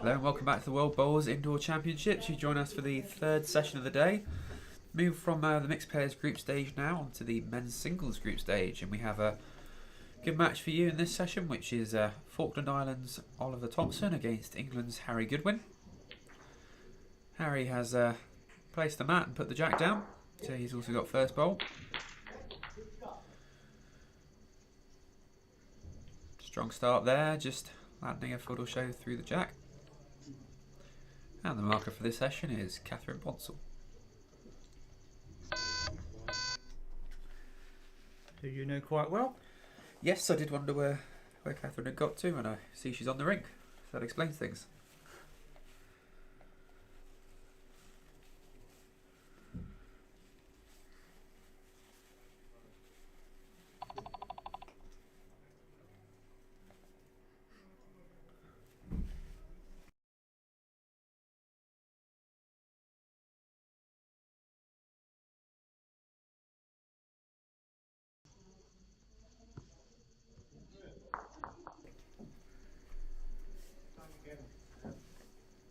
Hello and welcome back to the World Bowls Indoor Championships. You join us for the third session of the day. Move from the mixed pairs group stage now onto the men's singles group stage, and we have a good match for you in this session, which is Falkland Islands' Oliver Thompson against England's Harry Goodwin. Harry has placed the mat and put the jack down, so he's also got first bowl. Strong start there, just landing a fuddle show through the jack. And the marker for this session is Catherine Ponsell, who you know quite well. Yes, I did wonder where Catherine had got to, and I see she's on the rink. So that explains things.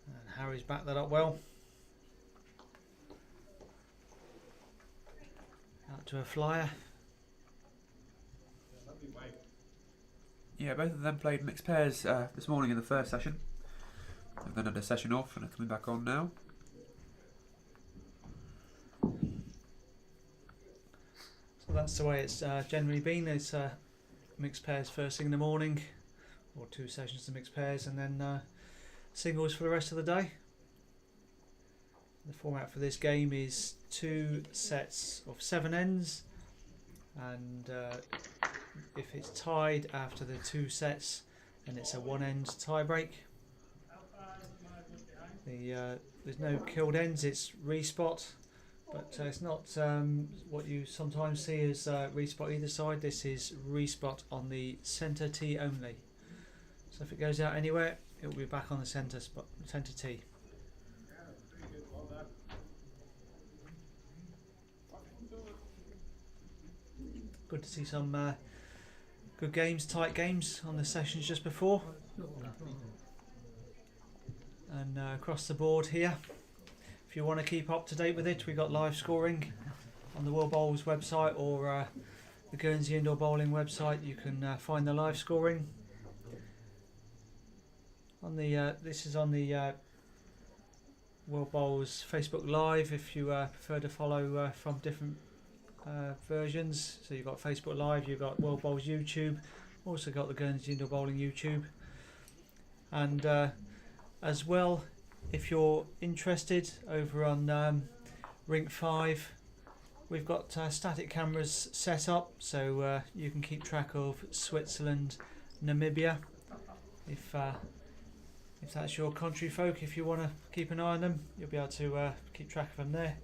And Harry's backed that up well. Out to a flyer. Yeah, both of them played mixed pairs this morning in the first session. They've then had a session off and are coming back on now. So that's the way it's generally been. It's mixed pairs first thing in the morning, or two sessions of mixed pairs, and then singles for the rest of the day. The format for this game is 2 sets of 7 ends, and if it's tied after the 2 sets, then it's a 1-end tie break. There's no killed ends, it's respot, but it's not what you sometimes see as respot either side. This is respot on the centre tee only. So if it goes out anywhere, it will be back on the centre tee. Good to see some good games, tight games on the sessions just before. And across the board here, if you want to keep up to date with it, we've got live scoring on the World Bowls website or the Guernsey Indoor Bowling website. You can find the live scoring. On the this is on the World Bowls Facebook Live if you prefer to follow from different versions. So you've got Facebook Live, you've got World Bowls YouTube, also got the Guernsey Indoor Bowling YouTube, and as well, if you're interested, over on Rink 5 we've got static cameras set up, so you can keep track of Switzerland, Namibia, if that's your country folk. If you want to keep an eye on them, you'll be able to keep track of them there.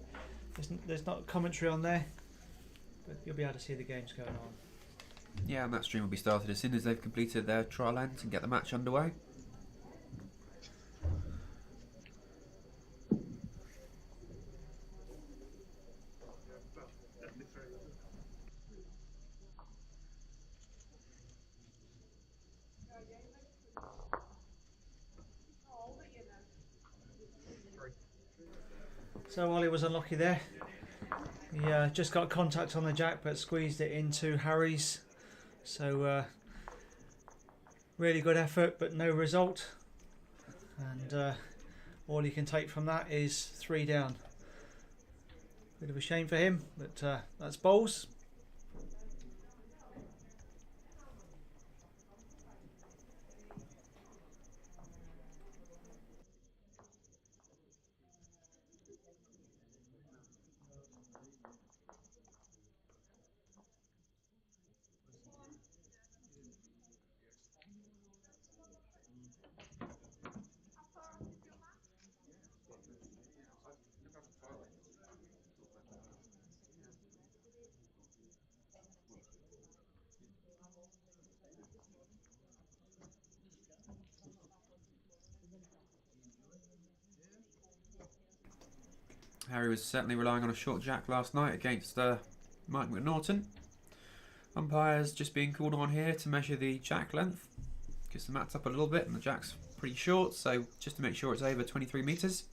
There's not commentary on there, but you'll be able to see the games going on. Yeah, and that stream will be started as soon as they've completed their trial ends and get the match underway. So Ollie was unlucky there. He just got contact on the jack but squeezed it into Harry's. So really good effort but no result. And all you can take from that is 3 down. Bit of a shame for him, but that's bowls. Harry was certainly relying on a short jack last night against Mike McNaughton. Umpires just being called on here to measure the jack length. Gets the mats up a little bit, and the jack's pretty short, so just to make sure it's over 23 metres.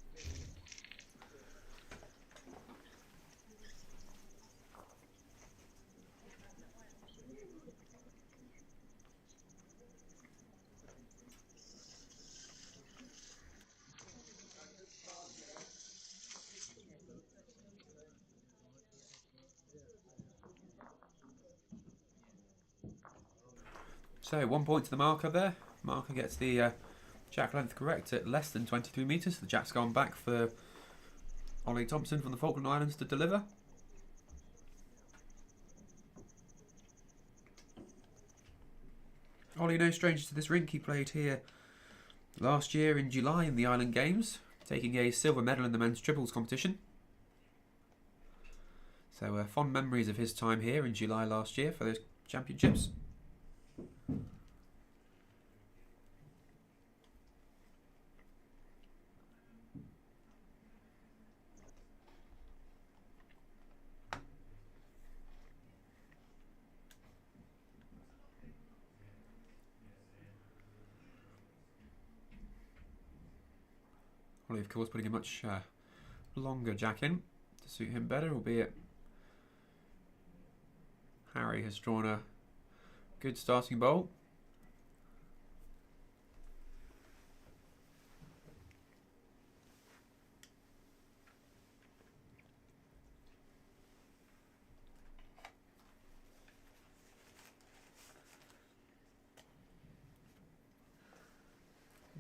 So 1 point to the marker there. Marker gets the jack length correct at less than 23 metres. The jack's gone back for Ollie Thompson from the Falkland Islands to deliver. Ollie, no stranger to this rink. He played here last year in July in the Island Games, taking a silver medal in the men's triples competition. So fond memories of his time here in July last year for those championships. Ollie, of course, putting a much longer jack in to suit him better, albeit Harry has drawn a good starting bowl.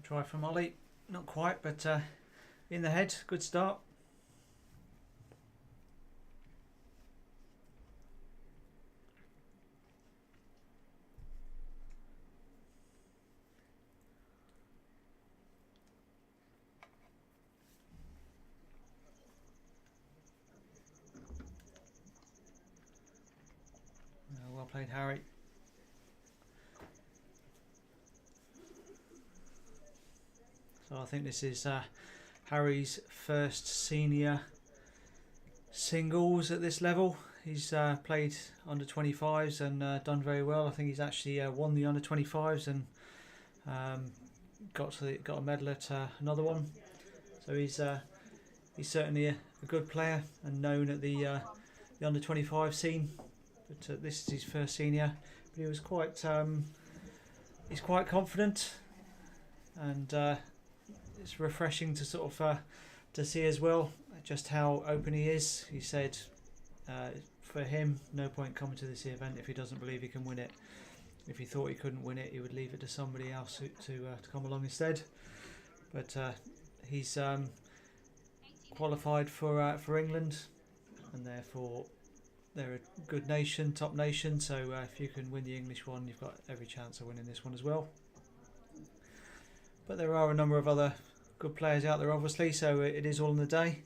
Try from Ollie, not quite, but in the head, good start. Well played, Harry. So I think this is Harry's first senior singles at this level. He's played under 25s and done very well. I think he's actually won the under 25s and got a medal at another one. So he's certainly a good player and known at the under 25 scene. But this is his first senior. But he was he's quite confident, and it's refreshing to sort of to see as well just how open he is. He said for him, no point coming to this event if he doesn't believe he can win it. If he thought he couldn't win it, he would leave it to somebody else to come along instead. But he's qualified for England, and therefore they're a good nation, top nation. So if you can win the English one, you've got every chance of winning this one as well. But there are a number of other good players out there, obviously, so it is all in the day.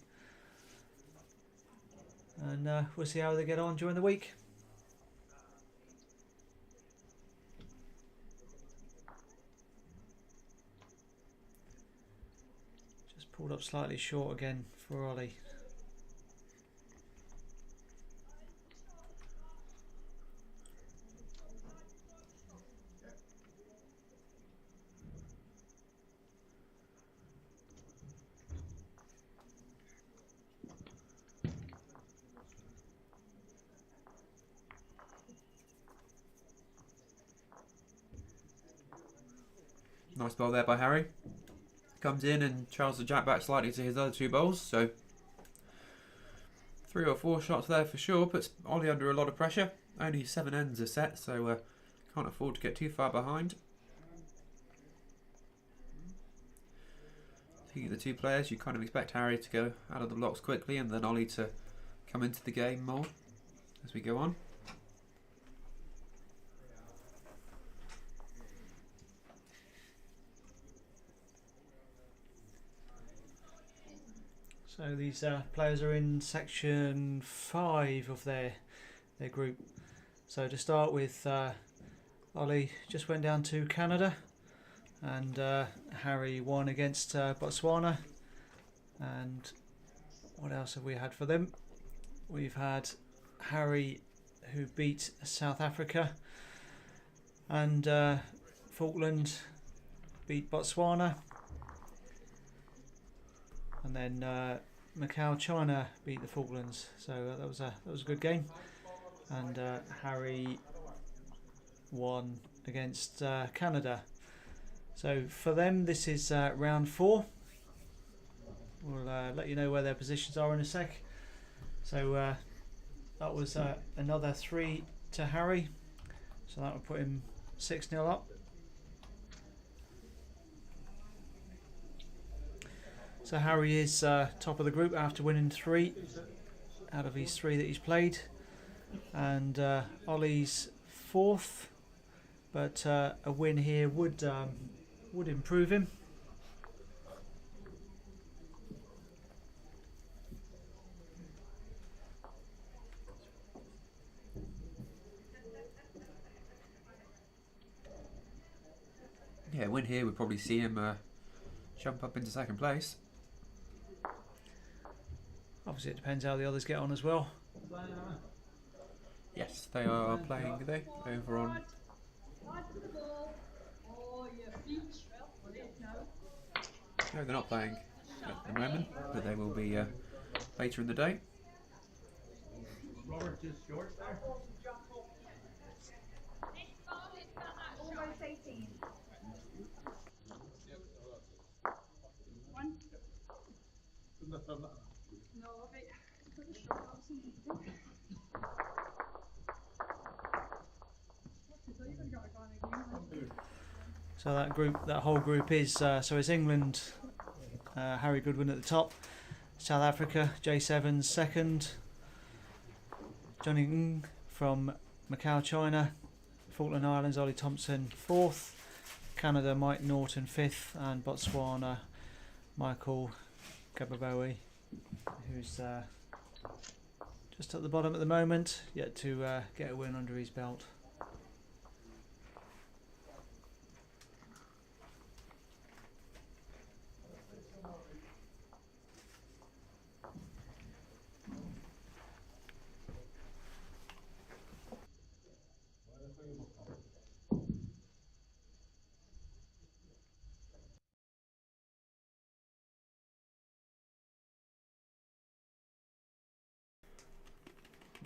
And we'll see how they get on during the week. Just pulled up slightly short again for Ollie. Nice bowl there by Harry. Comes in and trails the jack back slightly to his other two bowls, so 3 or 4 shots there for sure. Puts Ollie under a lot of pressure. Only 7 ends are set, so can't afford to get too far behind. Looking at the two players, you kind of expect Harry to go out of the blocks quickly and then Ollie to come into the game more as we go on. So these players are in section 5 of their group. So to start with, Ollie just went down to Canada, and Harry won against Botswana. And what else have we had for them? We've had Harry, who beat South Africa, and Falkland beat Botswana, and then Macau China beat the Falklands. So that was a good game, and Harry won against Canada. So for them, this is round 4. We'll let you know where their positions are in a sec. So that was another 3 to Harry. So that will put him 6-0 up. So Harry is top of the group after winning 3 out of his 3 that he's played, and Ollie's 4th, but a win here would improve him. Yeah, win here would probably see him jump up into 2nd place. Obviously, it depends how the others get on as well. Yes, they are playing, are they? Over on. No, they're not playing at the moment, but they will be later in the day. Robert, just short there. Almost 18. One. No, wait. So that whole group is so it's England, Harry Goodwin at the top, South Africa, J7's 2nd, Johnny Ng from Macau China, Falkland Islands Ollie Thompson 4th, Canada Mike Norton 5th, and Botswana Michael Gababoe, who's just at the bottom at the moment, yet to get a win under his belt.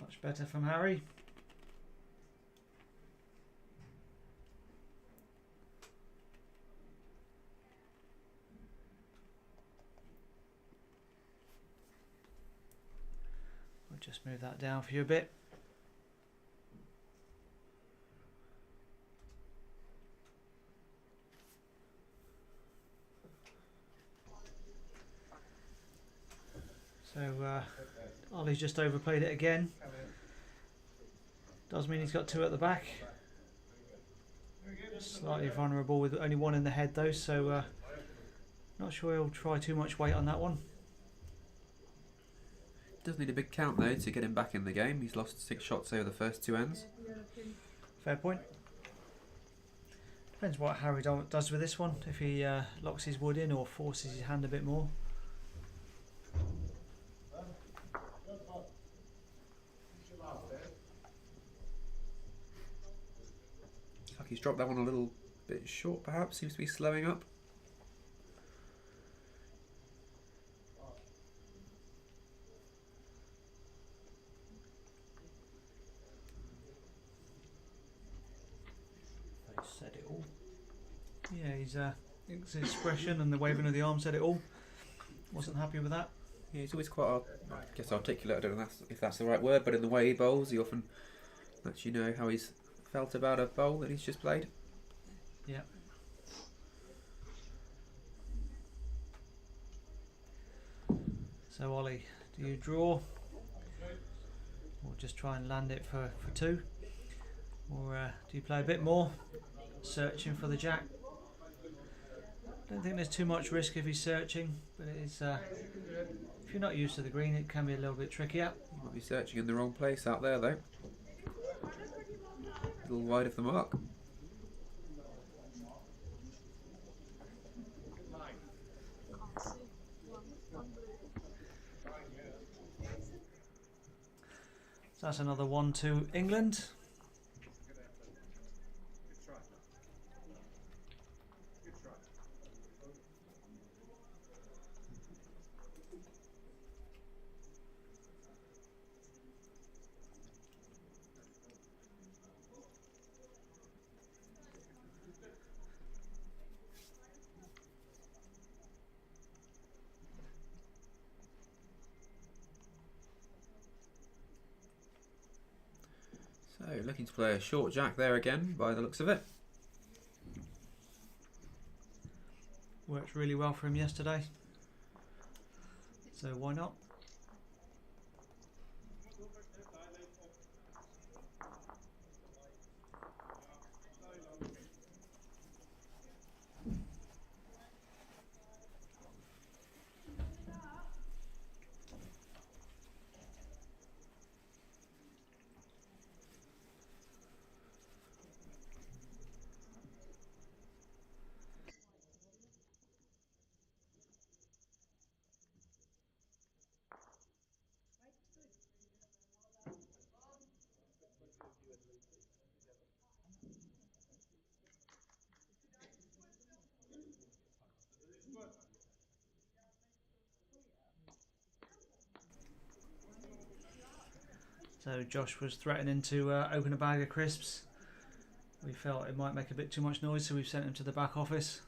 Much better from Harry. I'll just move that down for you a bit. So Ollie's just overplayed it again. Does mean he's got 2 at the back. Slightly vulnerable with only 1 in the head though, so not sure he'll try too much weight on that one. Does need a big count though to get him back in the game. He's lost 6 shots over the first 2 ends. Fair point. Depends what Harry does with this one. If he locks his wood in or forces his hand a bit more. Like he's dropped that one a little bit short perhaps. Seems to be slowing up. Said it all. Yeah, his expression and the waving of the arm said it all. Wasn't happy with that. Yeah, he's always quite, I guess, articulate. I don't know if that's the right word, but in the way he bowls, he often lets you know how he's felt about a bowl that he's just played. Yeah. So Ollie, do you draw? Or just try and land it for 2? Or do you play a bit more? Searching for the jack? Don't think there's too much risk if he's searching, but it is, if you're not used to the green, it can be a little bit trickier. He might be searching in the wrong place out there though. A little wide of the mark. So that's another 1 to England. looking to play a short jack there again, by the looks of it. Worked really well for him yesterday, so why not? So Josh was threatening to open a bag of crisps. We felt it might make a bit too much noise, so we've sent him to the back office.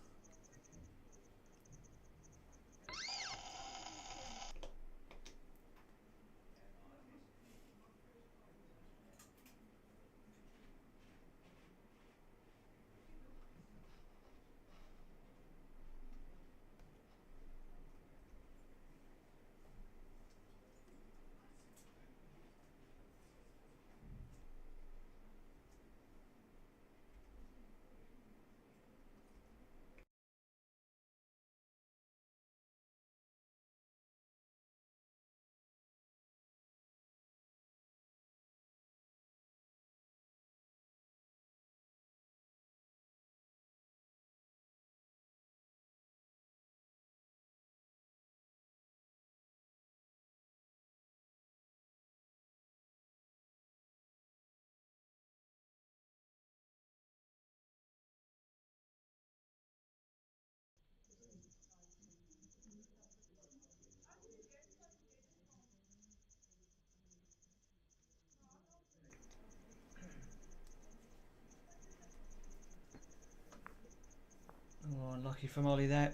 Oh, unlucky for Molly there.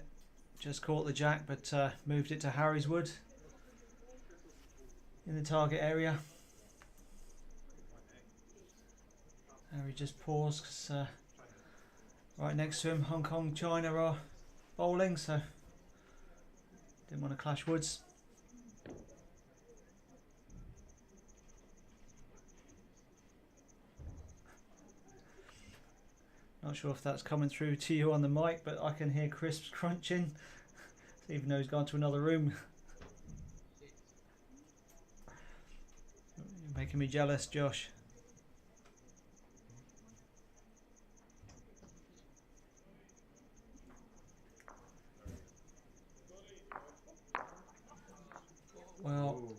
Just caught the jack, but moved it to Harry's wood in the target area. Harry just paused because right next to him, Hong Kong, China are bowling, so didn't want to clash woods. Not sure if that's coming through to you on the mic, but I can hear crisps crunching, even though he's gone to another room. You're making me jealous, Josh. Well,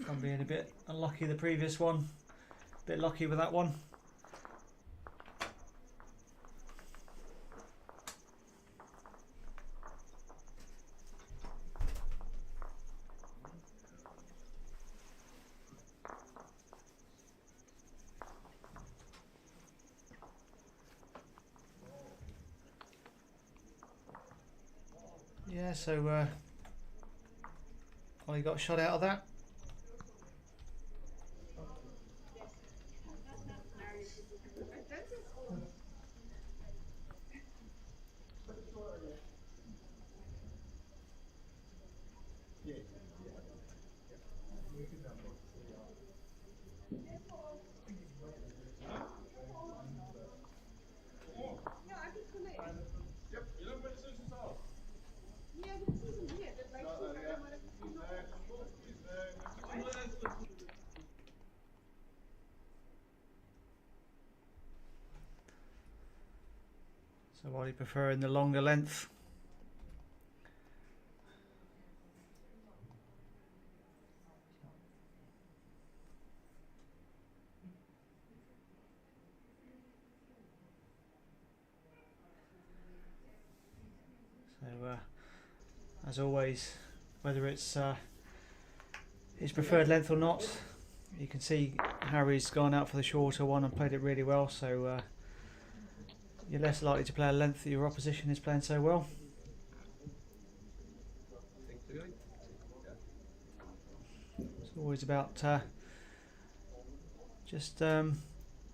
I'm being a bit unlucky the previous one. A bit lucky with that one. Yeah, so I got shot out of that. So while you preferring the longer length. So as always, whether it's his preferred length or not, you can see Harry's gone out for the shorter one and played it really well, so you're less likely to play a length that your opposition is playing so well. It's always about Just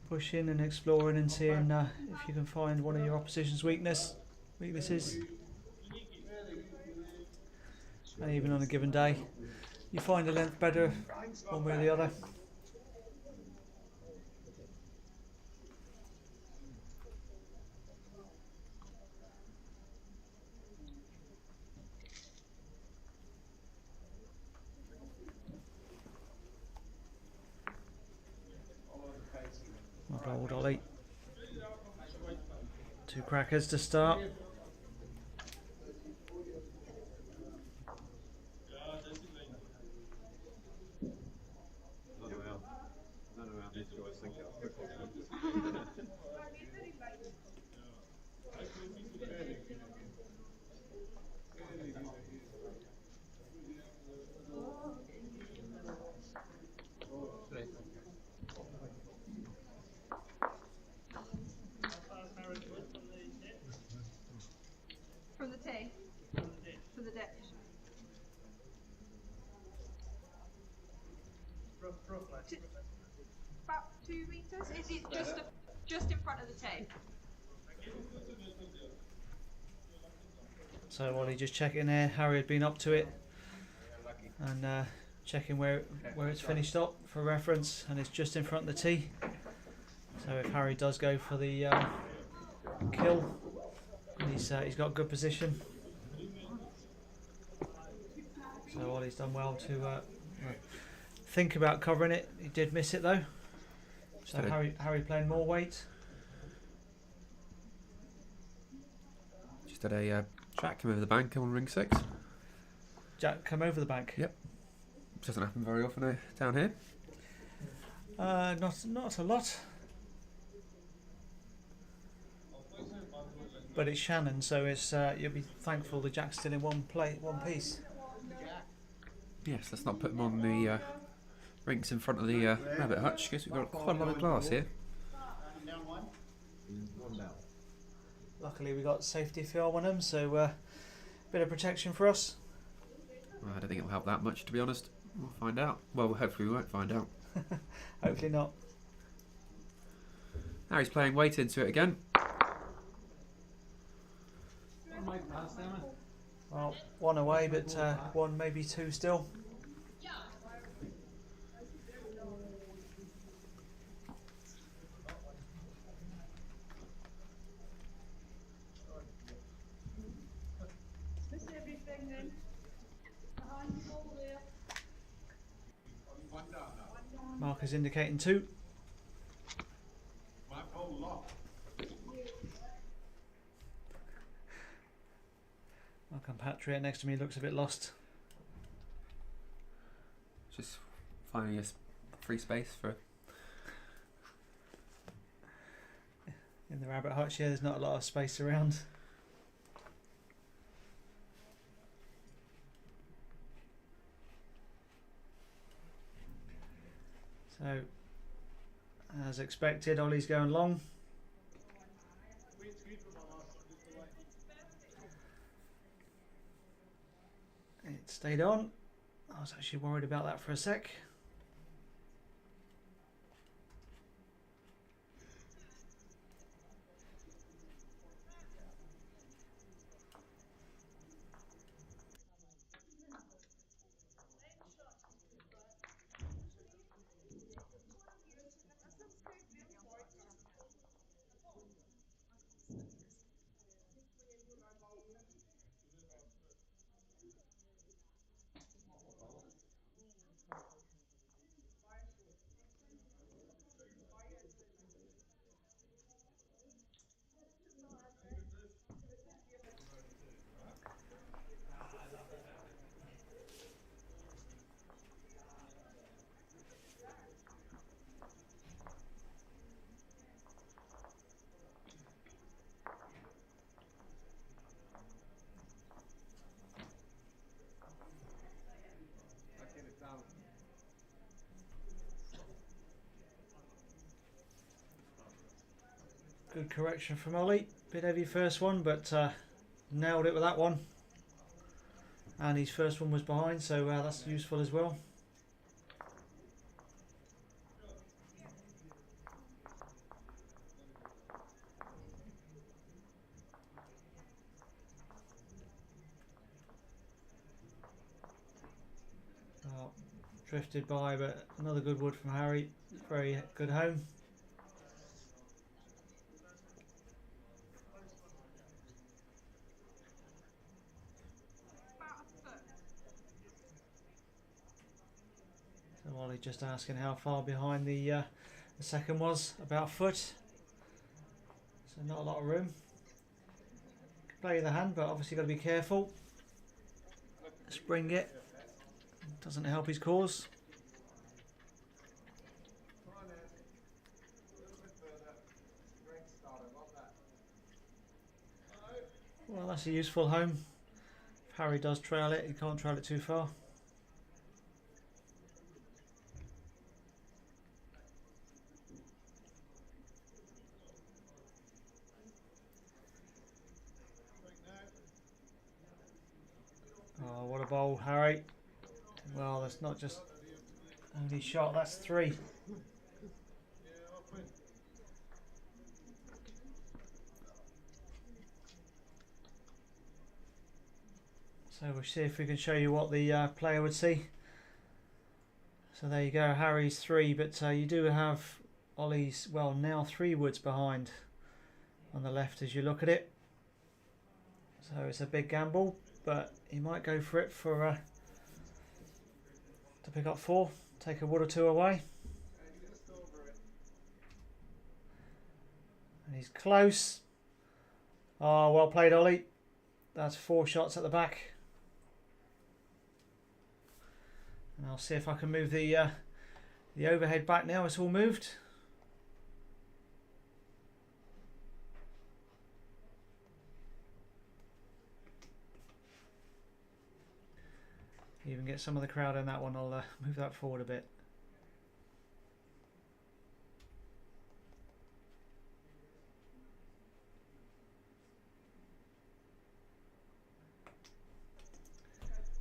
pushing and exploring and seeing if you can find one of your opposition's weaknesses. And even on a given day, you find a length better one way or the other. Old Ollie. 2 crackers to start. From the tee? From the ditch? About 2 metres? Is it just in front of the tee? So Ollie just checking there. Harry had been up to it and checking where it's finished up for reference, and it's just in front of the tee. So if Harry does go for the kill, he's got good position. So Ollie's done well to think about covering it. He did miss it though. So Harry playing more weight. Just had a Jack come over the bank on ring 6. Jack come over the bank. Yep. Doesn't happen very often down here. Not a lot. But it's Shannon, so it's you'll be thankful the Jack's still in one piece. Yes, let's not put them on the rinks in front of the rabbit hutch, because we've got quite a lot of glass here. Luckily we got safety film on them, so bit of protection for us. Well, I don't think it'll help that much, to be honest. We'll find out. Well, hopefully we won't find out. Hopefully not. Harry's playing weight into it again. Well, 1 away, but 1, maybe 2 still. Marker's indicating 2. My compatriot next to me looks a bit lost. Just finding a free space for... In the rabbit hutch here, there's not a lot of space around. So, as expected, Ollie's going long. It stayed on. I was actually worried about that for a sec. Good correction from Ollie. Bit heavy first one, but nailed it with that one. And his first one was behind, so that's useful as well. drifted by, but another good wood from Harry. Very good home. About a foot. So Ollie just asking how far behind the second was. About a foot. So not a lot of room. Play the hand, but obviously got to be careful. Spring it. Doesn't help his cause. Well, that's a useful home. If Harry does trail it, he can't trail it too far. Oh, what a bowl, Harry. Well, that's not just only shot, that's 3. So we'll see if we can show you what the player would see. So there you go, Harry's 3, but you do have Ollie's, well, now 3 woods behind on the left as you look at it. So it's a big gamble, but he might go for it for to pick up 4, take a wood or 2 away. And he's close. Oh, well played, Ollie. That's 4 shots at the back. And I'll see if I can move the overhead back now. It's all moved. Even get some of the crowd in that one. I'll move that forward a bit.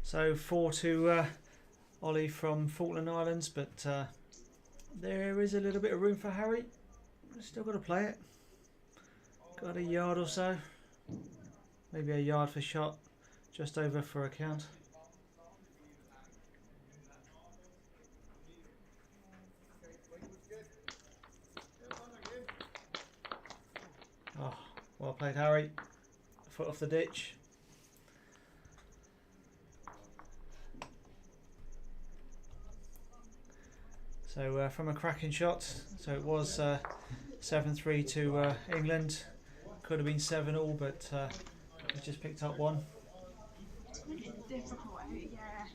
So 4 to Ollie from Falkland Islands, but there is a little bit of room for Harry. Still got to play it. Got a yard or so. Maybe a yard for shot. Just over for a count. Oh, well played, Harry. Foot off the ditch. So from a cracking shot, so it was 7-3 to England. Could have been 7-all, but he just picked up 1. It's difficult, yeah.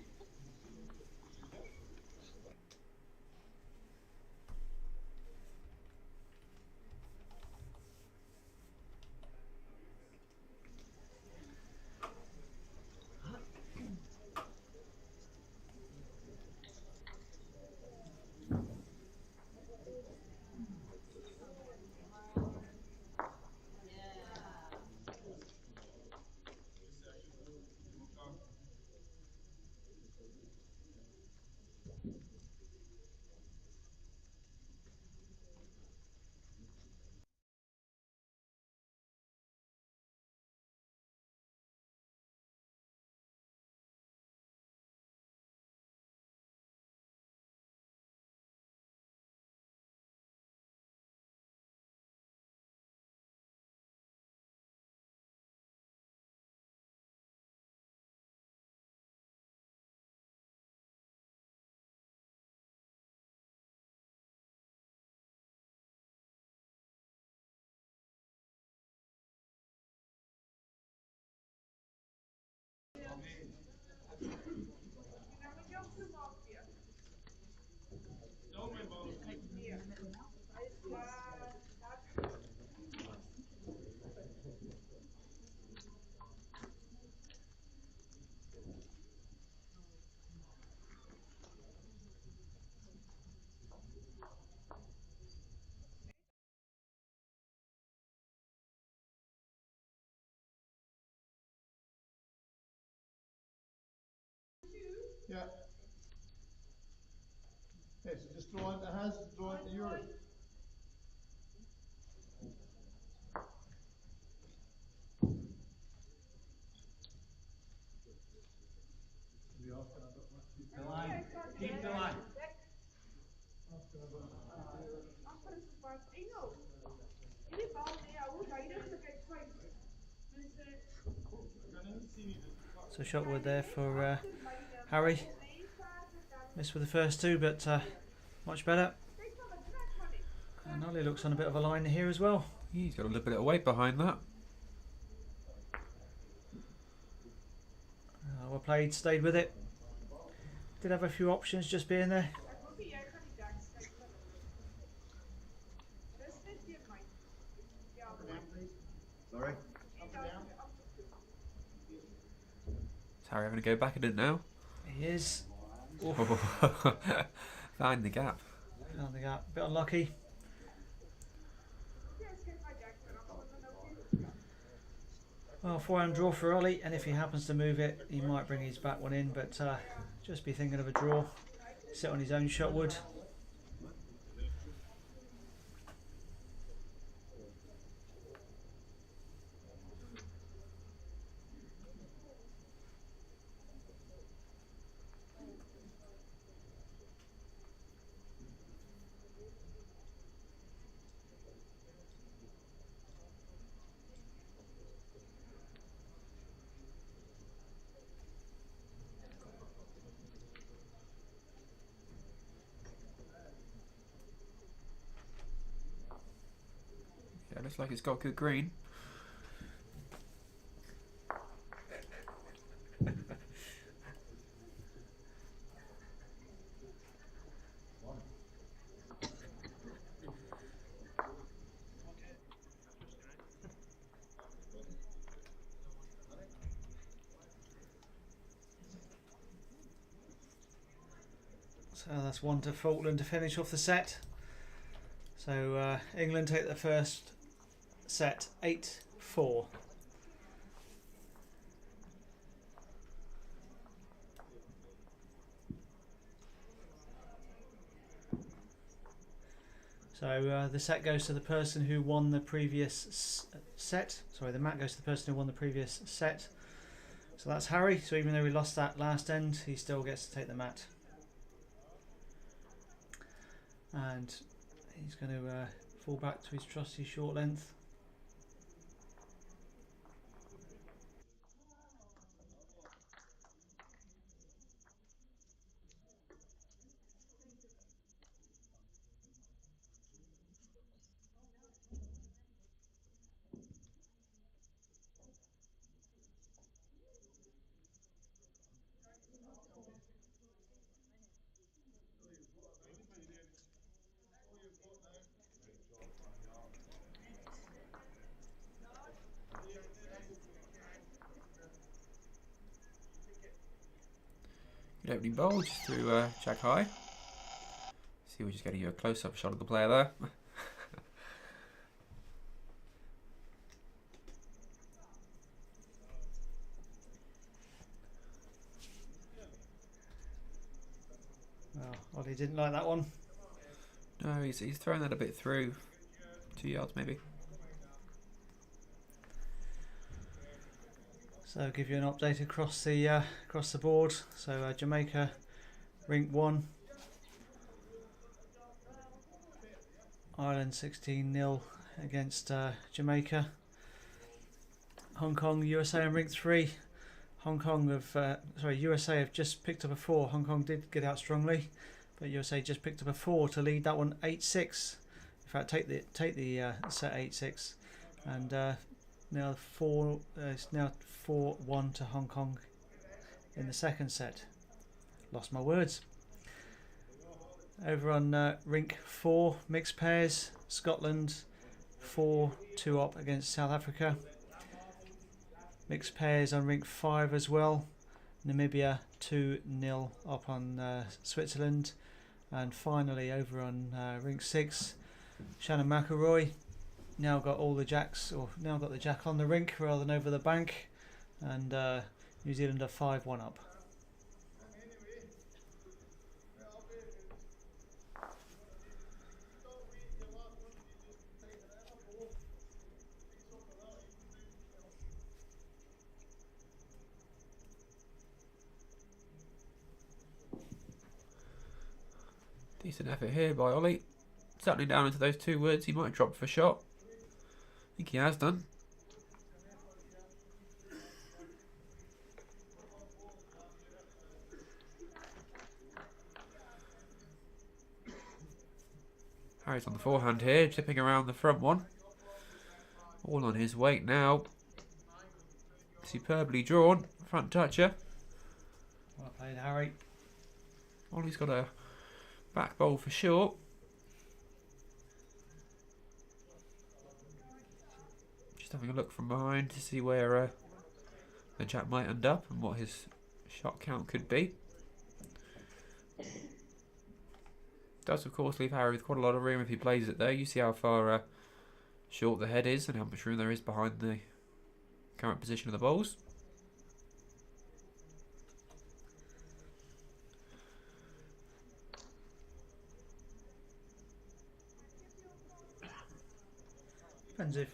Yeah. Okay, so just draw into hands, draw into yours. The line. Keep the line. So shot wood there for Harry. Missed with the first two, but much better. And Ollie looks on a bit of a line here as well. He's got a little bit of weight behind that. Well played, stayed with it. Did have a few options just being there. Sorry. Is Harry having to go back at it now? He is. Find the gap. Found the gap. Bit unlucky. Well, 4-hand draw for Ollie, and if he happens to move it, he might bring his back one in, but just be thinking of a draw. Sit on his own shot wood. Yeah, looks like it's got good green. So that's one to Falkland to finish off the set. So England take the first set 8-4. So the set goes to the person who won the previous set. Sorry, the mat goes to the person who won the previous set. So that's Harry. So even though he lost that last end, he still gets to take the mat. And he's going to fall back to his trusty short length. Good opening bowl just through Jack High. See, we're just getting you a close-up shot of the player there. Well, Ollie didn't like that one. No, he's thrown that a bit through. 2 yards maybe. So I'll give you an update across the board. So Jamaica, rink 1. Ireland 16-0 against Jamaica. Hong Kong, USA on rink 3. USA have just picked up a 4. Hong Kong did get out strongly, but USA just picked up a 4 to lead that one 8-6. In fact, take the set 8-6, and now it's now 4-1 to Hong Kong in the second set. Lost my words. Over on rink 4, mixed pairs, Scotland 4-2 up against South Africa. Mixed pairs on rink 5 as well. Namibia 2-0 up on Switzerland. And finally over on rink 6, Shannon McElroy now got all the jacks, or now got the jack on the rink rather than over the bank, and New Zealand are 5-1 up. Decent effort here by Ollie. settling down into those 2 woods. He might drop for a shot. I think he has done. Harry's on the forehand here, tipping around the front one. All on his weight now. Superbly drawn, front toucher. Well played, Harry. Ollie's got a back bowl for short. Just having a look from behind to see where the jack might end up and what his shot count could be. Does of course leave Harry with quite a lot of room if he plays it there. You see how far short the head is and how much room there is behind the current position of the bowls. Depends if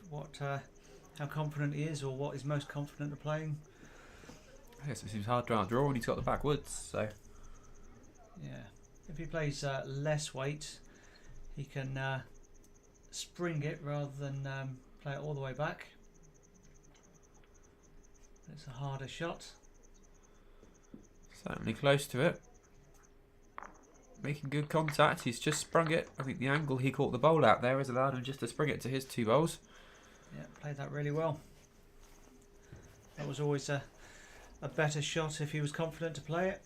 how confident he is or what he's most confident of playing. I guess it seems hard to outdraw when he's got the backwoods, so Yeah. If he plays less weight, he can spring it rather than play it all the way back. It's a harder shot. certainly close to it. Making good contact, he's just sprung it. I think the angle he caught the bowl out there has allowed him just to spring it to his 2 bowls. Yeah, played that really well. That was always a better shot if he was confident to play it.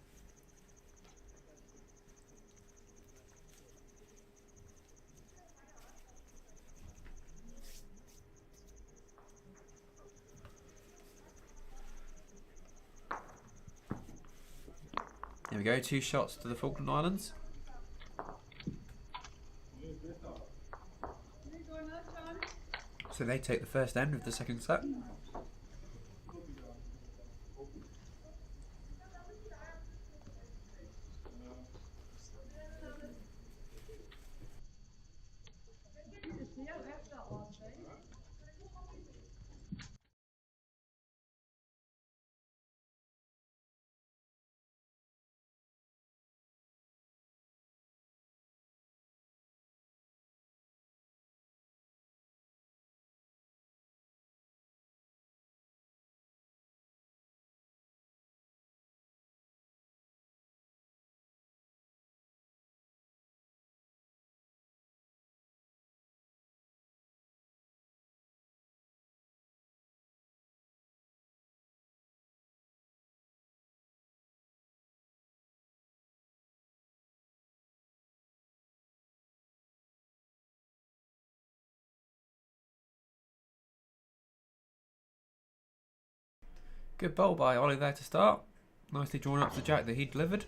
There we go, 2 shots to the Falkland Islands. So they take the first end of the second set. Good bowl by Ollie there to start. Nicely drawn up to the jack that he delivered.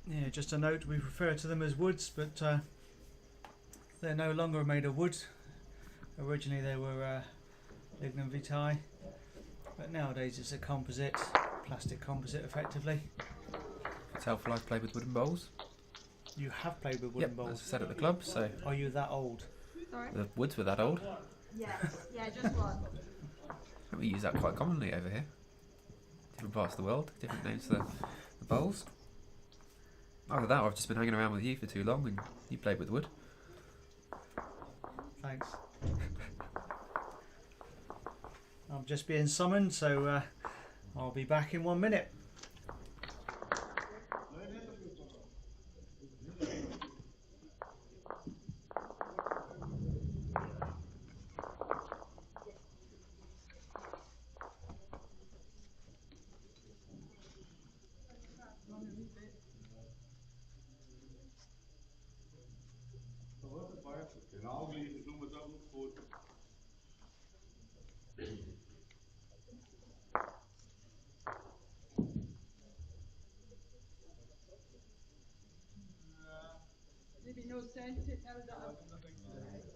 Yeah, just a note, we refer to them as woods, but they're no longer made of wood. Originally they were lignum vitae, but nowadays it's a composite, plastic composite effectively. It's helpful I've played with wooden bowls. You have played with wooden Yep, bowls? as I said at the club, so Are you that old? Sorry? the woods were that old. Yes. Yeah, just one. And we use that quite commonly over here. Different parts of the world, different names for the bowls. Either that or I've just been hanging around with you for too long and you played with wood. Thanks. I'm just being summoned, so I'll be back in 1 minute. Genau, wie doen we dat ook voor? meant it now that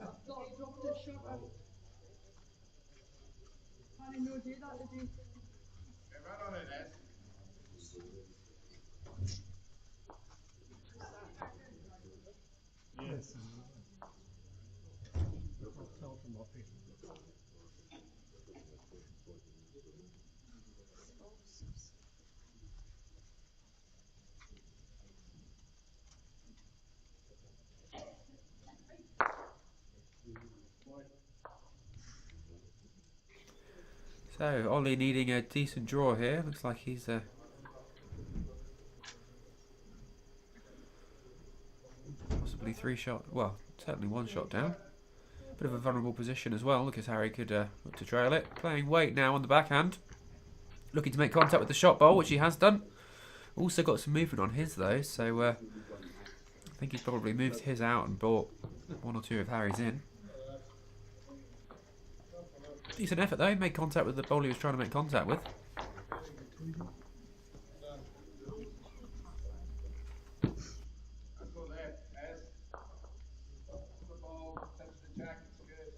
I've dropped the shot out. I didn't know do that today. Get right on it, Ed. Yes. So Ollie needing a decent draw here. Looks like he's possibly 3 shot. Well, certainly 1 shot down. Bit of a vulnerable position as well. Look as Harry could look to trail it. Playing weight now on the backhand. Looking to make contact with the shot bowl, which he has done. Also got some movement on his though, so I think he's probably moved his out and brought 1 or 2 of Harry's in. Decent effort though. Made contact with the bowl he was trying to make contact with. Let's go there, Ed. The ball, touch the jack, it's good.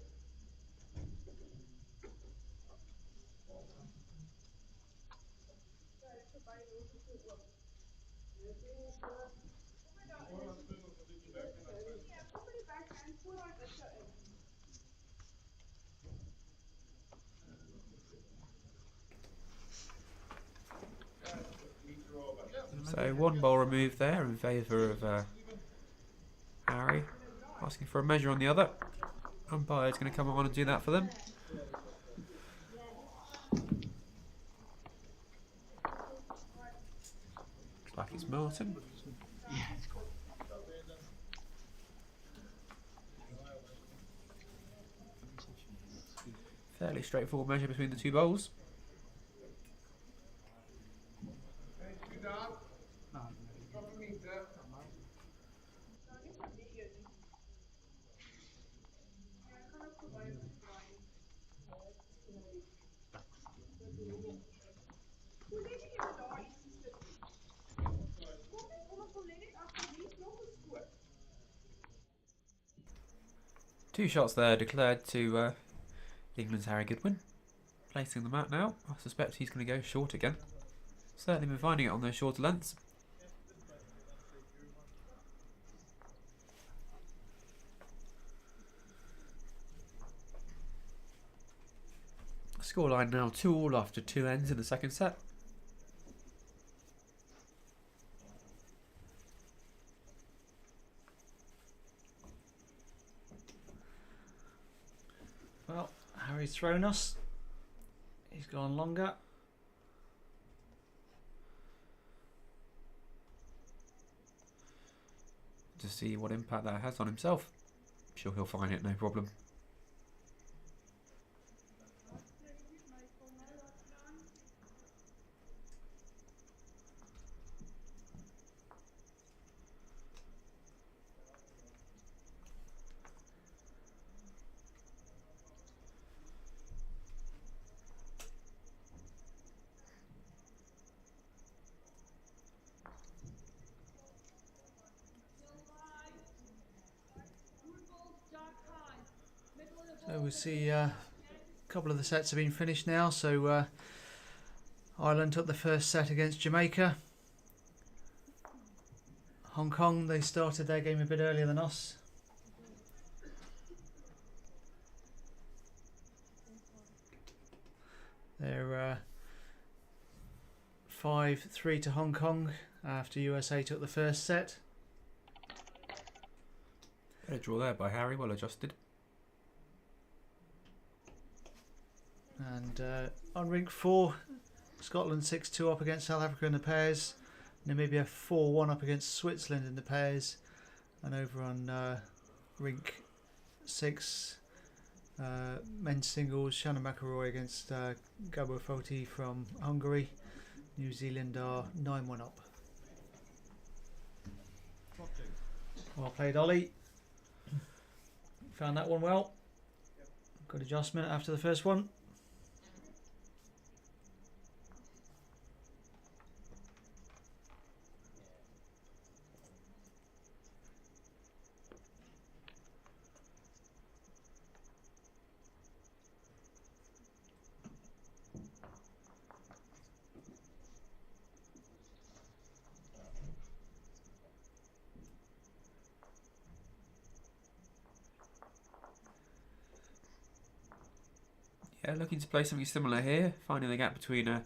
So 1 ball removed there in favour of Harry. Asking for a measure on the other. Umpire's going to come on and do that for them. Looks like it's Martin. Fairly straightforward measure between the 2 bowls. Two shots there declared to England's Harry Goodwin. Placing the mat now. I suspect he's going to go short again. Certainly been finding it on those shorter lengths. Scoreline now 2-2 after 2 ends in the second set. Well, Harry's thrown us. He's gone longer. To see what impact that has on himself. I'm sure he'll find it no problem. So we'll see a couple of the sets have been finished now. So Ireland took the first set against Jamaica. Hong Kong, they started their game a bit earlier than us. They're 5-3 to Hong Kong after USA took the first set. Better draw there by Harry, well adjusted. And on rink 4, Scotland 6-2 up against South Africa in the pairs. Namibia 4-1 up against Switzerland in the pairs. And over on rink 6, men's singles, Shannon McElroy against Gabor Foti from Hungary. New Zealand are 9-1 up. Well played, Ollie. Found that one well. Good adjustment after the first one. Yeah, looking to play something similar here, finding the gap between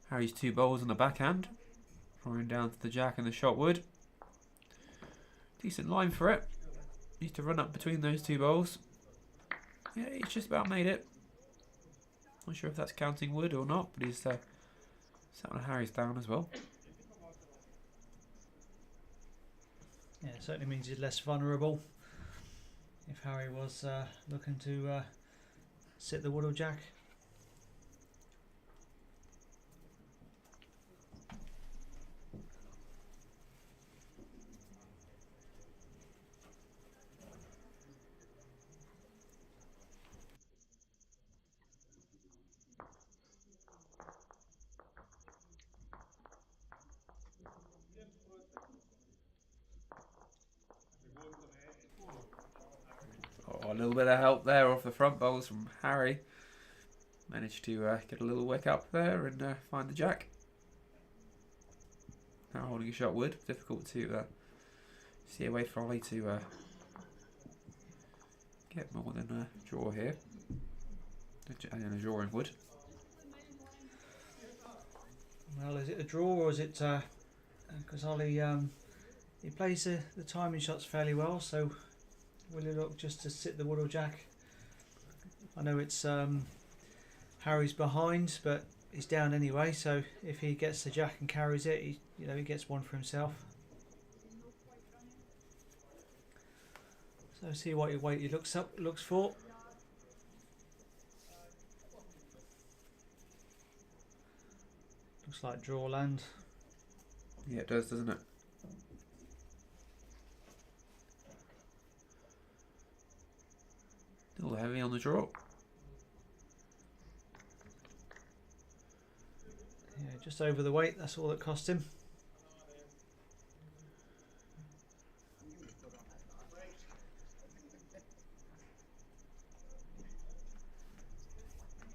Harry's two bowls on the backhand, drawing down to the jack and the shot wood. Decent line for it. Needs to run up between those two bowls. Yeah, he's just about made it. Not sure if that's counting wood or not, but he's sat on Harry's down as well. Yeah, it certainly means he's less vulnerable. If Harry was looking to sit the wood or jack. Oh, a little bit of help there off the front bowls from Harry. Managed to get a little wick up there and find the jack. Now holding a shot wood. Difficult to see a way for Ollie to get more than a draw here. And a draw in wood. Well, is it a draw or is it... because Ollie, he plays the timing shots fairly well, so will he look just to sit the wood or jack? I know it's Harry's behind, but he's down anyway, so if he gets the jack and carries it, he gets one for himself. So see what weight he looks for. Looks like draw land. Yeah, it does, doesn't it? A little heavy on the draw. Yeah, just over the weight, that's all that cost him.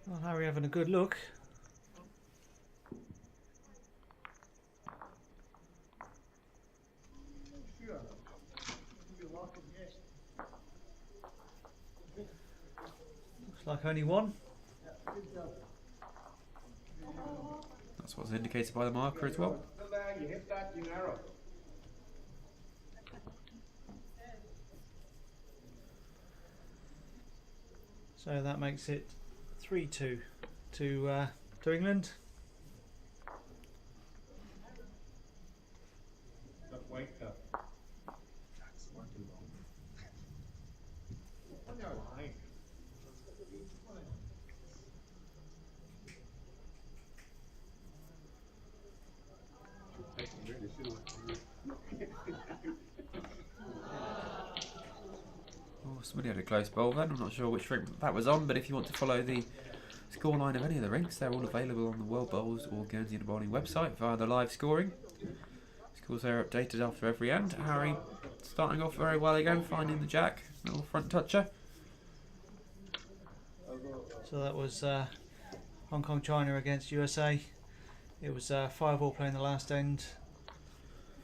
Well, Harry having a good look. Looks like only one. That's what's indicated by the marker as well. You hit that, you narrow. So that makes it 3-2 to England. That weight up. That's one too long. On your line. Oh, somebody had a close bowl then. I'm not sure which rink that was on, but if you want to follow the scoreline of any of the rinks, they're all available on the World Bowls or Guernsey and Bowling website via the live scoring. Scores are updated after every end. Harry starting off very well again, finding the jack, little front toucher. So that was Hong Kong China against USA. It was 5-all playing the last end.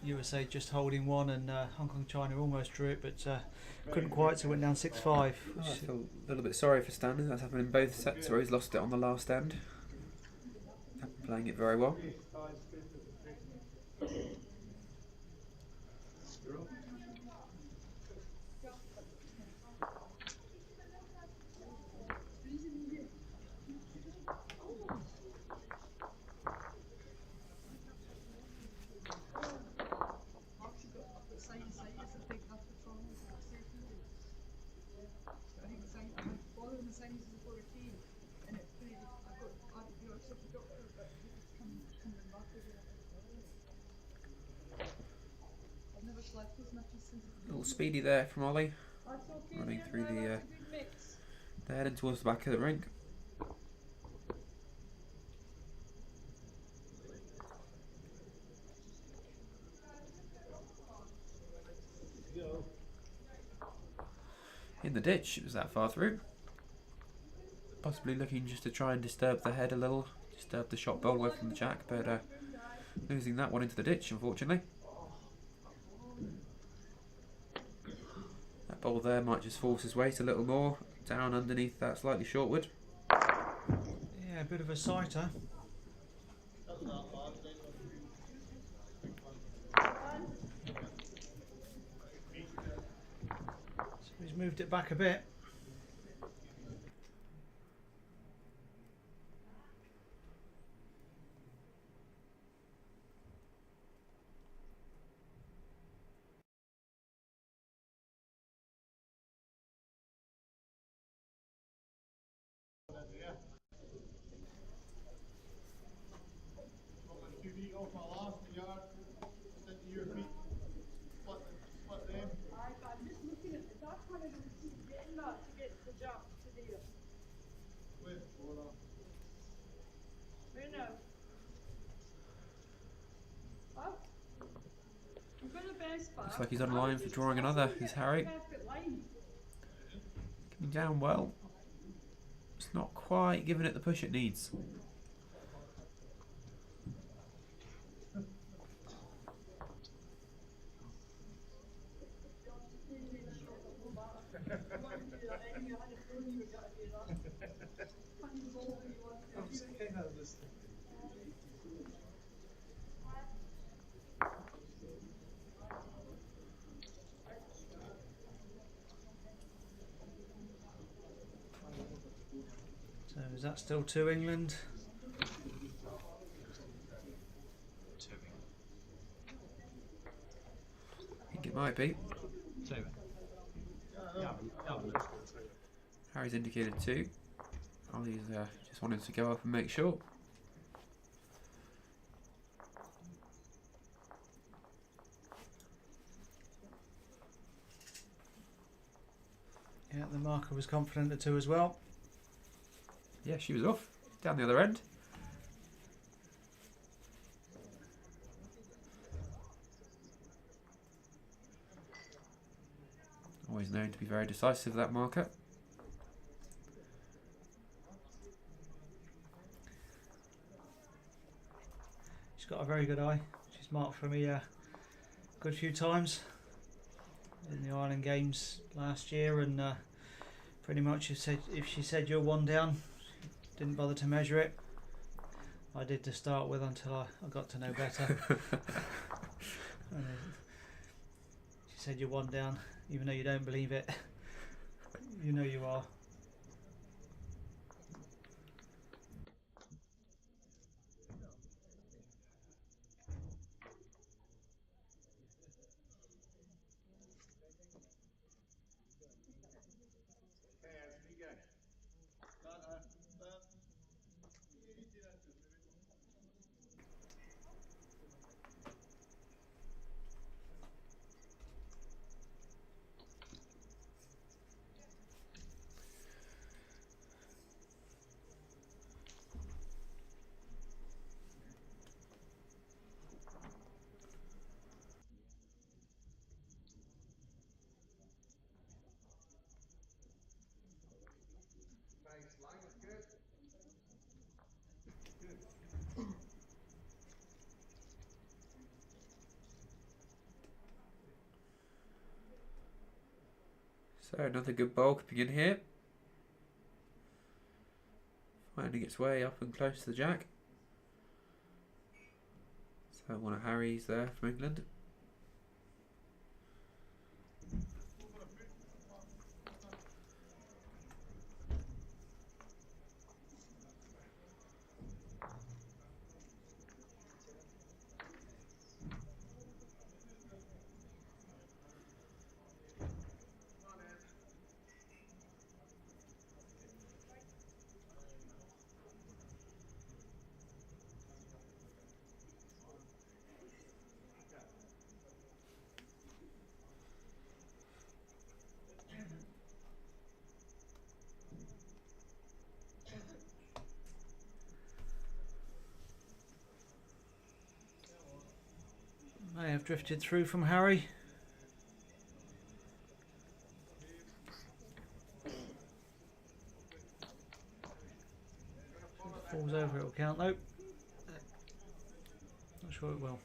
USA just holding one, and Hong Kong China almost drew it, but couldn't quite, so went down 6-5. Oh, I feel a little bit sorry for Stanley. That's happened in both sets where he's lost it on the last end. Playing it very well. A little speedy there from Ollie, running through the heading towards the back of the rink. In the ditch, it was that far through. Possibly looking just to try and disturb the head a little, disturb the shot bowl away from the jack, but losing that one into the ditch, unfortunately. That bowl there might just force his weight a little more down underneath that slightly short wood. a bit of a sighter. So he's moved it back a bit. I'm just looking at the dark one and getting that to get the jump to there. Where now? Oh. We've got the best part. Looks like he's on line for drawing another. Is Harry Perfect line. coming down well? It's not quite giving it the push it needs. So is that still 2 England? I think it might be. Harry's indicated 2. Ollie's just wanted to go up and make sure. Yeah, the marker was confident at 2 as well. Yeah, she was off. Down the other end. Always known to be very decisive, that marker. She's got a very good eye. She's marked for me a good few times in the Ireland Games last year, and pretty much if she said you're 1 down, didn't bother to measure it. I did to start with until I got to know better. And, she said you're 1 down, even though you don't believe it. You know you are. So another good bowl coming in here. Finding its way up and close to the jack. So one of Harry's there from England. May have drifted through from Harry. If it falls over, it'll count though. Not sure it will.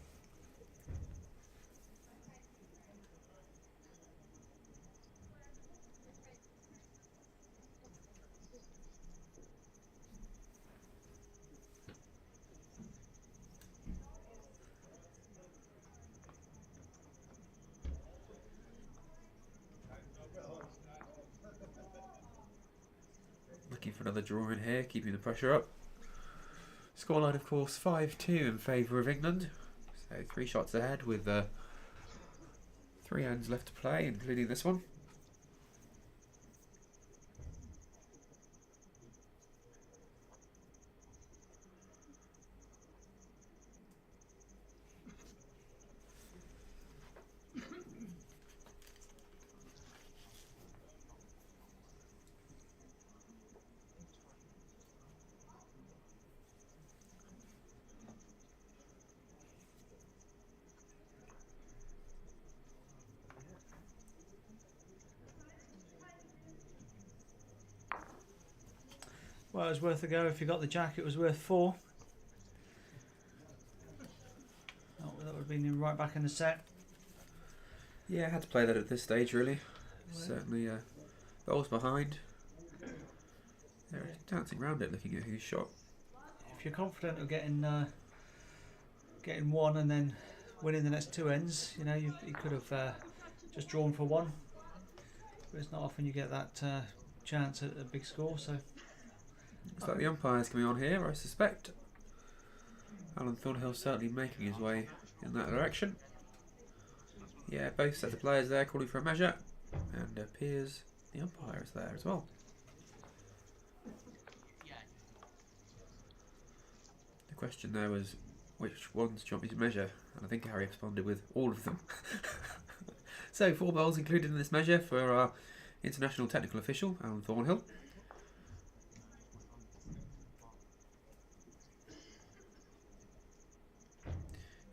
looking for another draw in here, keeping the pressure up. Scoreline, of course, 5-2 in favour of England. So 3 shots ahead with 3 hands left to play, including this one. Well, it was worth a go. If you got the jack, it was worth 4. Oh, that would have been right back in the set. Yeah, I had to play that at this stage, really. Certainly, bowls behind. They're dancing around it, looking at who's shot. If you're confident of getting one and then winning the next 2 ends, you know, you could have just drawn for 1. But it's not often you get that chance at a big score. So Looks like the umpire's coming on here, I suspect. Alan Thornhill certainly making his way in that direction. Yeah, both sets of players there calling for a measure, and appears the umpire is there as well. The question there was, which ones do you want me to measure? And I think Harry responded with all of them. So 4 bowls included in this measure for our international technical official, Alan Thornhill.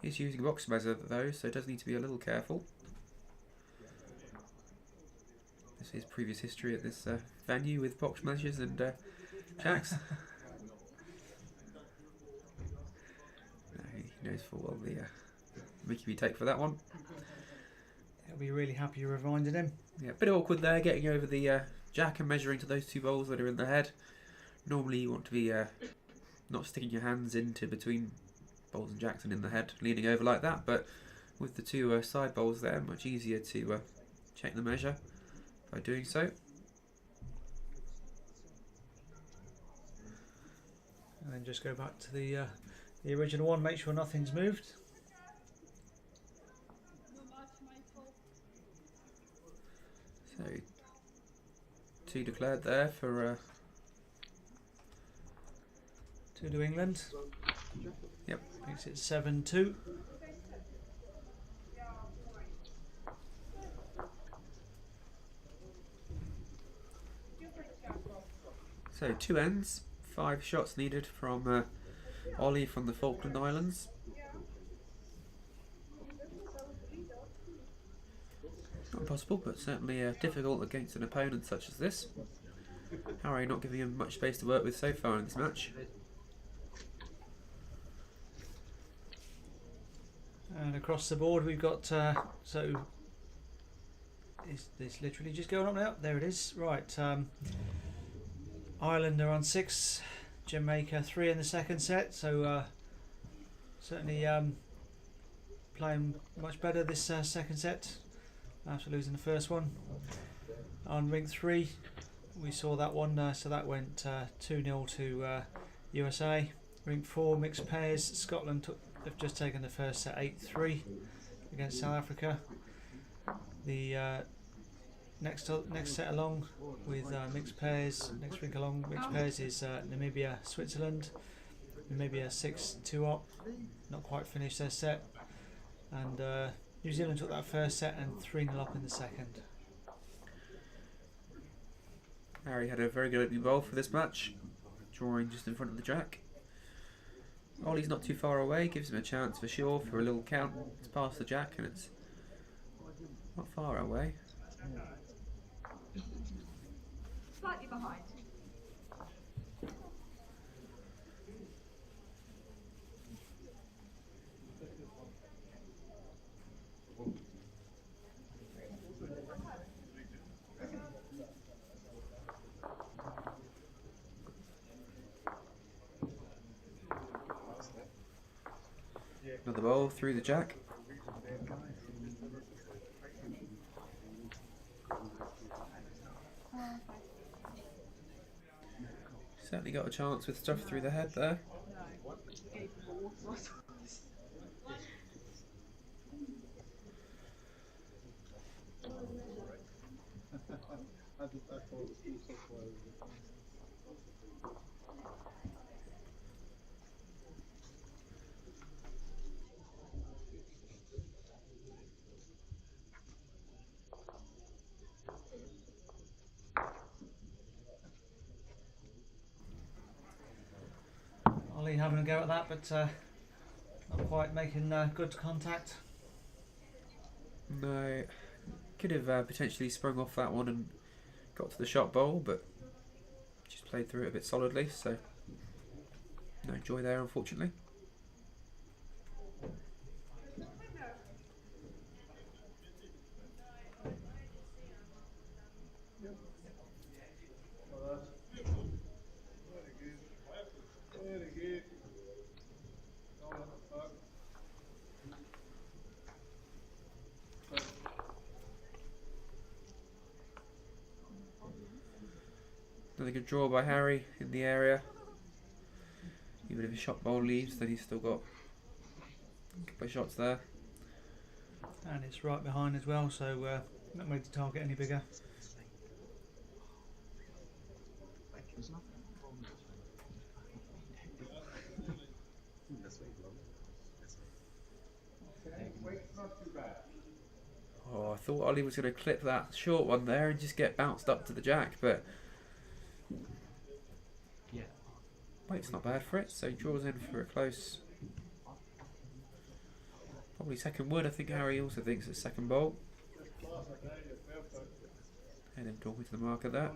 He's using a box measure though, so does need to be a little careful. This is previous history at this venue with box measures and jacks. He knows full well the Mickey we take for that one. he'll be really happy you reminded him. Yeah, a bit awkward there, getting over the jack and measuring to those 2 bowls that are in the head. Normally you want to be not sticking your hands into between bowls and jacks and in the head, leaning over like that, but with the 2 side bowls there, much easier to check the measure by doing so. And then just go back to the original one, make sure nothing's moved. So 2 declared there for 2 to England. Yep. Makes it 7-2. So 2 ends, 5 shots needed from Ollie from the Falkland Islands. Not impossible, but certainly difficult against an opponent such as this. Harry not giving him much space to work with so far in this match. And across the board we've got, so is this literally just going up now? There it is. Right, Ireland are on 6, Jamaica 3 in the second set, so certainly playing much better this second set after losing the first one. On ring 3 we saw that one, so that went 2-0 to USA. Ring 4 mixed pairs, Scotland they've just taken the first set 8-3 against South Africa. The next set along with mixed pairs, next ring along mixed pairs is Namibia Switzerland. Namibia 6-2 up, not quite finished their set, and New Zealand took that first set and 3-0 up in the second. Harry had a very good opening bowl for this match, drawing just in front of the jack. Ollie's not too far away, gives him a chance for sure for a little count. It's past the jack and it's not far away. Slightly behind. Another bowl through the jack. Certainly got a chance with stuff through the head there. No. Gave him a water. Ollie having a go at that, but not quite making good contact. No, could have potentially sprung off that one and got to the shot bowl, but just played through it a bit solidly, so no joy there, unfortunately. Another good draw by Harry in the area. Even if his shot bowl leaves, then he's still got a couple of shots there. And it's right behind as well, so not made the target any bigger. Oh, I thought Ollie was going to clip that short one there and just get bounced up to the jack, but weight's not bad for it, so he draws in for a close. Probably second wood. I think Harry also thinks it's second bowl. And then talking to the marker there.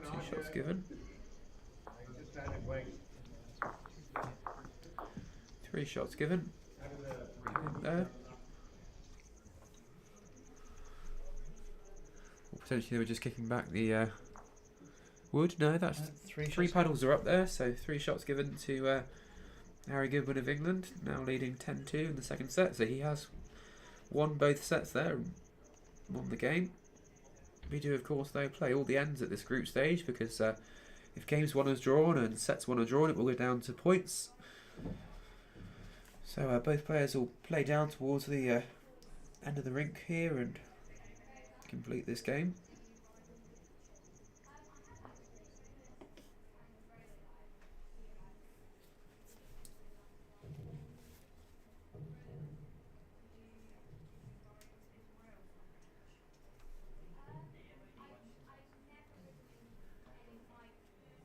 Two shots given. Three shots given. There. Or potentially they were just kicking back the wood. No, that's three paddles are up there, so 3 shots given to Harry Goodwin of England, now leading 10-2 in the second set. So he has won both sets there and won the game. We do, of course, though, play all the ends at this group stage because if games 1 is drawn and sets 1 are drawn, it will go down to points. So both players will play down towards the end of the rink here and complete this game.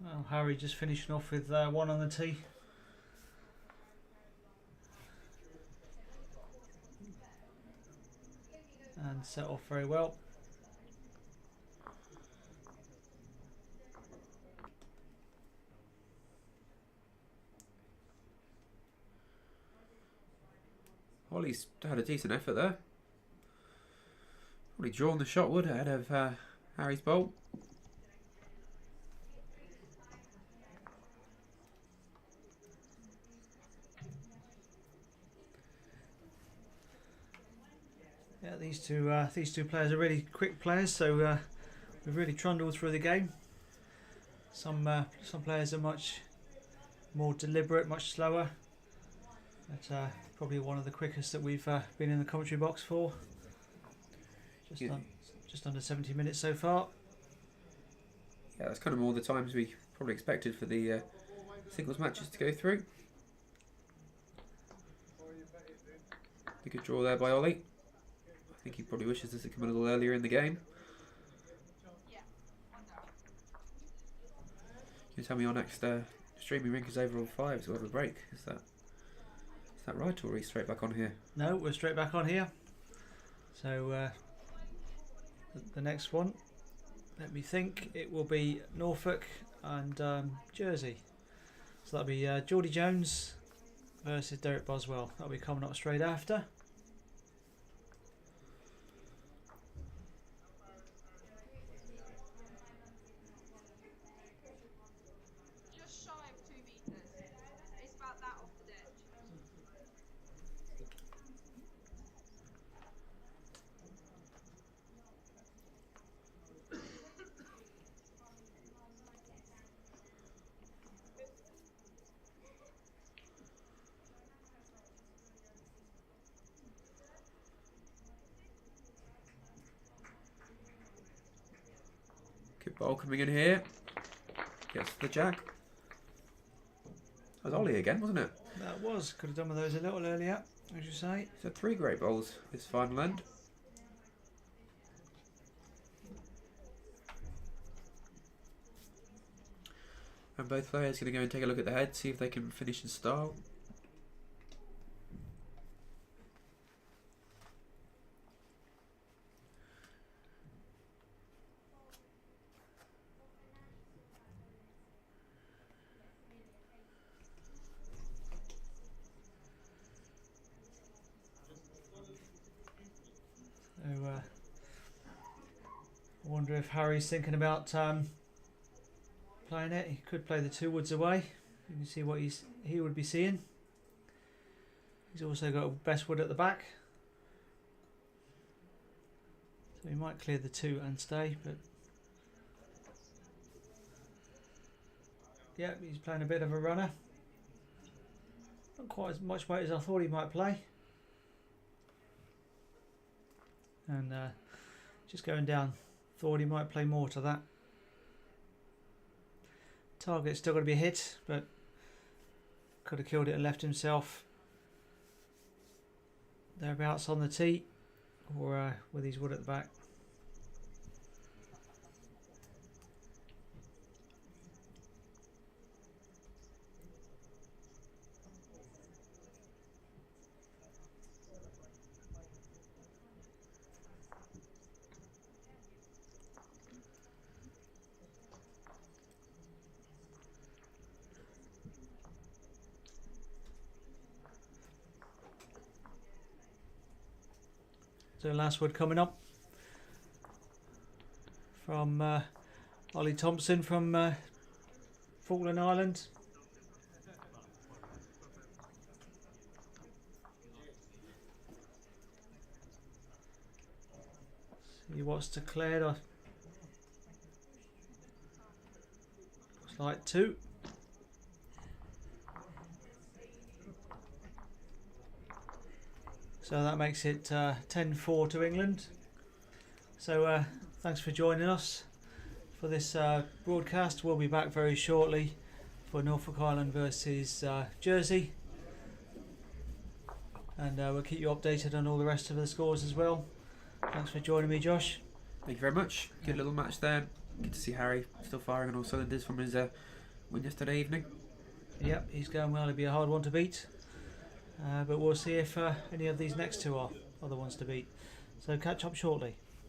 Well, Harry just finishing off with 1 on the tee. And set off very well. Ollie's had a decent effort there. Probably drawn the shot wood ahead of Harry's bowl. Yeah, these two players are really quick players, so we've really trundled through the game. Some players are much more deliberate, much slower. But probably one of the quickest that we've been in the commentary box for. Just under 70 minutes so far. Yeah, that's kind of more the times we probably expected for the singles matches to go through. A good draw there by Ollie. I think he probably wishes this had come a little earlier in the game. Can you tell me our next streaming rink is over on 5, so we'll have a break. Is that right, or are we straight back on here? No, we're straight back on here. So the next one, let me think, it will be Norfolk and Jersey. So that'll be Geordie Jones versus Derek Boswell. That'll be coming up straight after. Good ball coming in here. Gets the jack. That was Ollie again, wasn't it? That was. Could have done with those a little earlier, as you say. So 3 great bowls this final end. And both players going to go and take a look at the head, see if they can finish in style. So, I wonder if Harry's thinking about playing it. He could play the 2 woods away. You can see what he would be seeing. He's also got a best wood at the back, so he might clear the 2 and stay. But yeah, he's playing a bit of a runner. Not quite as much weight as I thought he might play. And just going down, thought he might play more to that. Target's still got to be hit, but could have killed it and left himself thereabouts on the tee, or with his wood at the back. So last wood coming up from Ollie Thompson from Falkland Island. See what's declared. Looks like 2. So that makes it 10-4 to England. So thanks for joining us for this broadcast. We'll be back very shortly for Norfolk Island versus Jersey. And we'll keep you updated on all the rest of the scores as well. Thanks for joining me, Josh. Thank you very much. Good little match there. Good to see Harry still firing on all cylinders from his win yesterday evening. Yep, he's going well. He'll be a hard one to beat. But we'll see if any of these next 2 are the ones to beat. So catch up shortly.